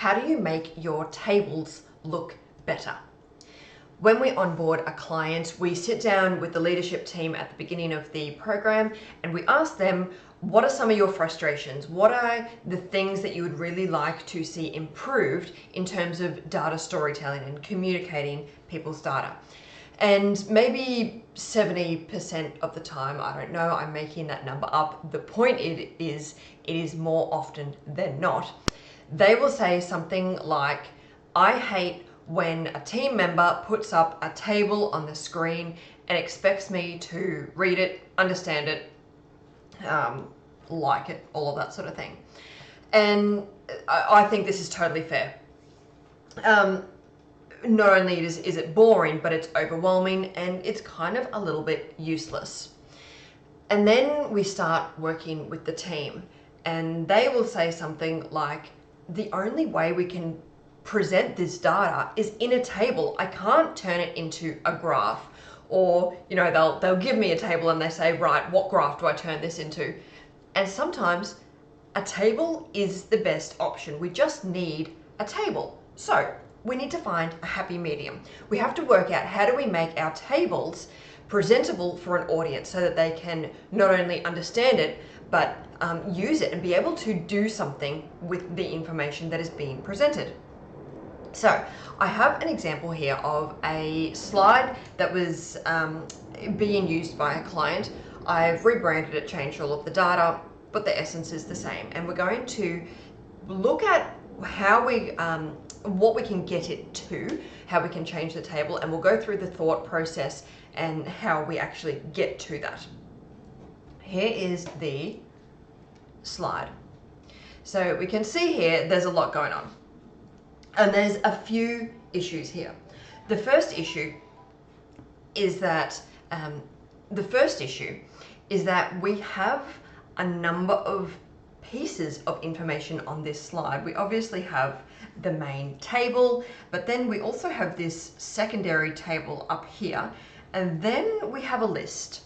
how do you make your tables look better? When we onboard a client, we sit down with the leadership team at the beginning of the program and we ask them, what are some of your frustrations? What are the things that you would really like to see improved in terms of data storytelling and communicating people's data? And maybe 70% of the time, I don't know, I'm making that number up. The point it is more often than not. They will say something like, I hate when a team member puts up a table on the screen and expects me to read it, understand it, like it, all of that sort of thing. And I think this is totally fair. Not only is it boring, but it's overwhelming and it's kind of a little bit useless. And then we start working with the team and they will say something like, the only way we can present this data is in a table. I can't turn it into a graph. Or, you know, they'll give me a table and they say, right, what graph do I turn this into? And sometimes a table is the best option. We just need a table. So we need to find a happy medium. We have to work out, how do we make our tables presentable for an audience so that they can not only understand it, but use it and be able to do something with the information that is being presented. So I have an example here of a slide that was being used by a client. I've rebranded it, changed all of the data, but the essence is the same. And we're going to look at how we, what we can get it to, how we can change the table, and we'll go through the thought process and how we actually get to that. Here is the slide. So we can see here, there's a lot going on. And there's a few issues here. The first issue is that we have a number of pieces of information on this slide. We obviously have the main table, but then we also have this secondary table up here, and then we have a list.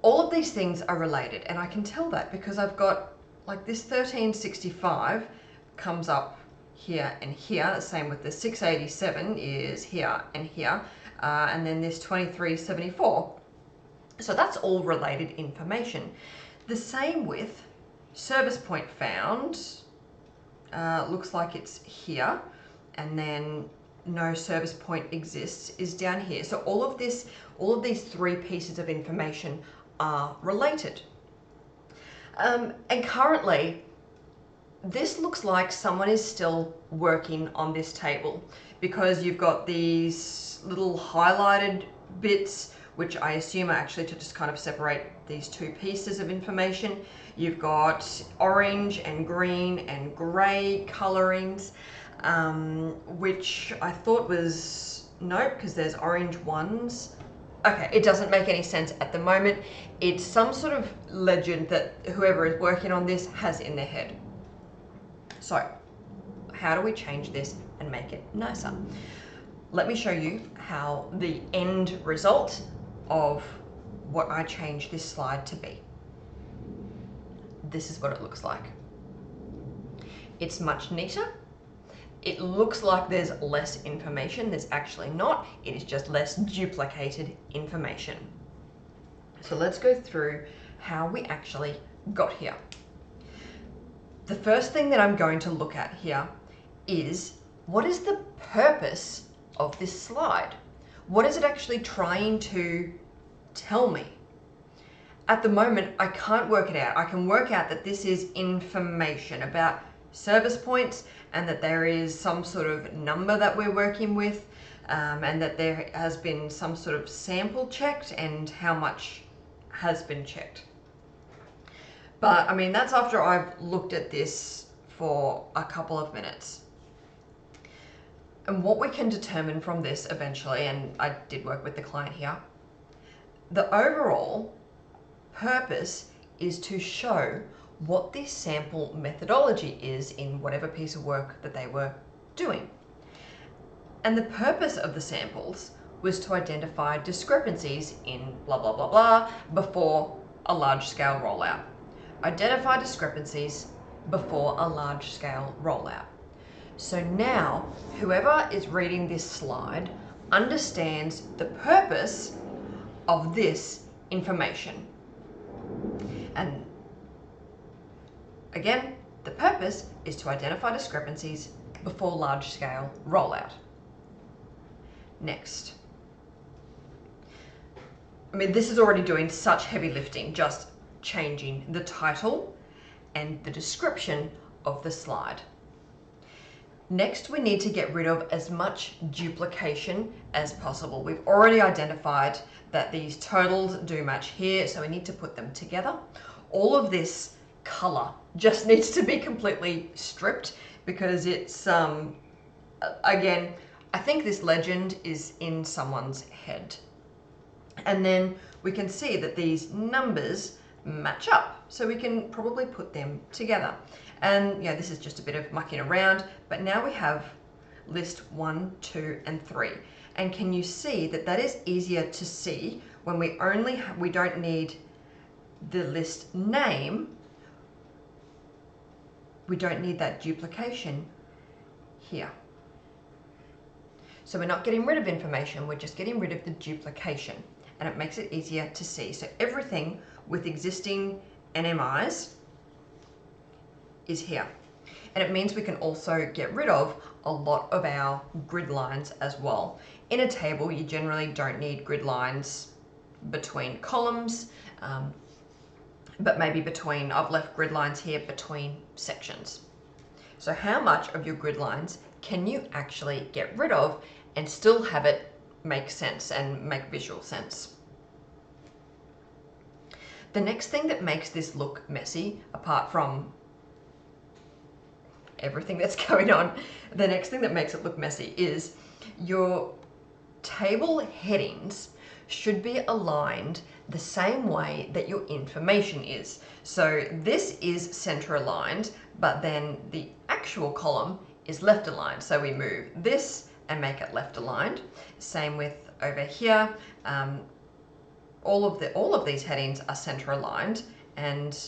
All of these things are related, and I can tell that because I've got like this 1365 comes up here and here, same with the 687 is here and here, and then this 2374. So that's all related information. The same with service point found, looks like it's here, and then no service point exists is down here. So all of these three pieces of information are related. And currently, this looks like someone is still working on this table because you've got these little highlighted bits, which I assume are actually to just kind of separate these two pieces of information. You've got orange and green and gray colorings, which I thought was, nope, because there's orange ones. Okay, it doesn't make any sense at the moment. It's some sort of legend that whoever is working on this has in their head. So how do we change this and make it nicer? Let me show you how the end result of what I changed this slide to be. This is what it looks like. It's much neater. It looks like there's less information. There's actually not. It is just less duplicated information. So let's go through how we actually got here. The first thing that I'm going to look at here is, what is the purpose of this slide? What is it actually trying to tell me? At the moment, I can't work it out. I can work out that this is information about service points and that there is some sort of number that we're working with, and that there has been some sort of sample checked and how much has been checked. But I mean, that's after I've looked at this for a couple of minutes. And what we can determine from this eventually, and I did work with the client here, the overall purpose is to show what the sample methodology is in whatever piece of work that they were doing. And the purpose of the samples was to identify discrepancies in blah, blah, blah, blah before a large scale rollout. Identify discrepancies before a large scale rollout. So now whoever is reading this slide understands the purpose of this information. And again, the purpose is to identify discrepancies before large-scale rollout. Next. I mean, this is already doing such heavy lifting, just changing the title and the description of the slide. Next, we need to get rid of as much duplication as possible. We've already identified that these totals do match here, so we need to put them together. All of this color just needs to be completely stripped because it's, again, I think this legend is in someone's head. And then we can see that these numbers match up, so we can probably put them together. And yeah, this is just a bit of mucking around, but now we have list 1, 2, and 3. And can you see that that is easier to see when we don't need the list name, we don't need that duplication here. So we're not getting rid of information, we're just getting rid of the duplication, and it makes it easier to see. So everything with existing NMIs is here. And it means we can also get rid of a lot of our grid lines as well. In a table, you generally don't need grid lines between columns, but maybe between, I've left grid lines here between sections. So how much of your grid lines can you actually get rid of and still have it make sense and make visual sense? The next thing that makes this look messy, apart from everything that's going on, the next thing that makes it look messy is your table headings should be aligned the same way that your information is. So this is center aligned, but then the actual column is left aligned. So we move this and make it left aligned. Same with over here. All of these headings are center aligned and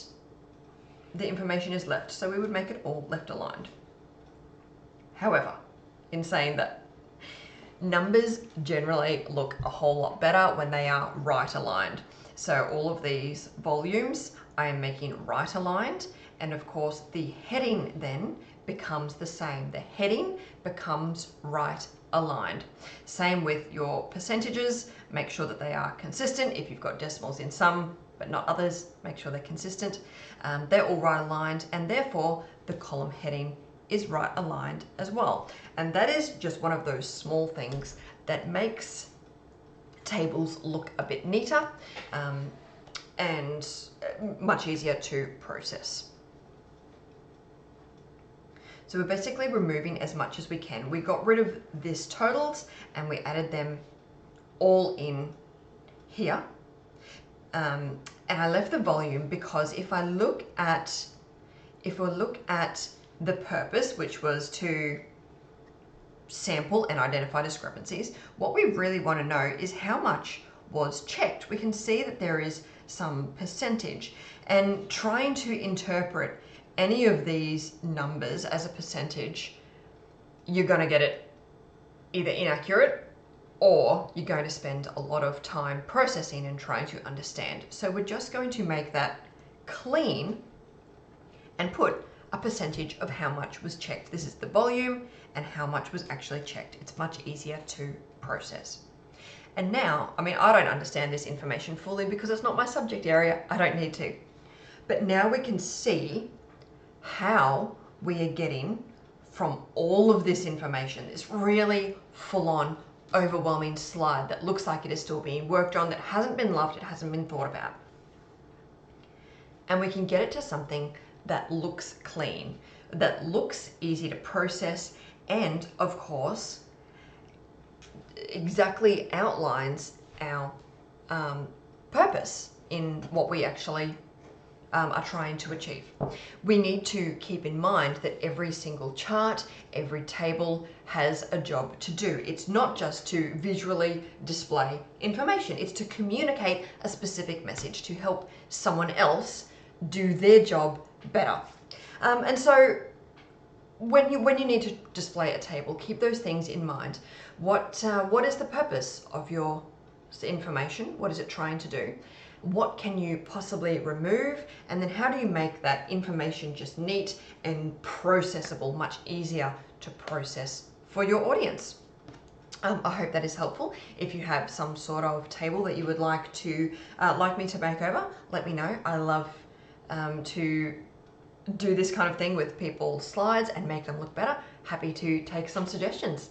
the information is left, so we would make it all left aligned. However, in saying that, numbers generally look a whole lot better when they are right aligned. So all of these volumes I am making right aligned, and of course the heading then becomes the same. The heading becomes right aligned. Same with your percentages, make sure that they are consistent. If you've got decimals in some but not others, make sure they're consistent. They're all right aligned, and therefore the column heading is right aligned as well. And that is just one of those small things that makes tables look a bit neater and much easier to process. So we're basically removing as much as we can. We got rid of this totals and we added them all in here. And I left the volume because if we look at the purpose, which was to sample and identify discrepancies, what we really want to know is how much was checked. We can see that there is some percentage, and trying to interpret any of these numbers as a percentage, you're going to get it either inaccurate or you're going to spend a lot of time processing and trying to understand. So we're just going to make that clean and put a percentage of how much was checked. This is the volume and how much was actually checked. It's much easier to process. And now, I mean, I don't understand this information fully because it's not my subject area. I don't need to. But now we can see how we are getting from all of this information, this really full-on overwhelming slide that looks like it is still being worked on, that hasn't been loved, it hasn't been thought about. And we can get it to something that looks clean, that looks easy to process, and of course, exactly outlines our purpose in what we actually are trying to achieve. We need to keep in mind that every single chart, every table has a job to do. It's not just to visually display information, it's to communicate a specific message to help someone else do their job better. And so when you need to display a table, keep those things in mind. What is the purpose of your information? What is it trying to do? What can you possibly remove? And then how do you make that information just neat and processable, much easier to process for your audience? I hope that is helpful. If you have some sort of table that you would like me to make over, let me know. I love to do this kind of thing with people's slides and make them look better. Happy to take some suggestions.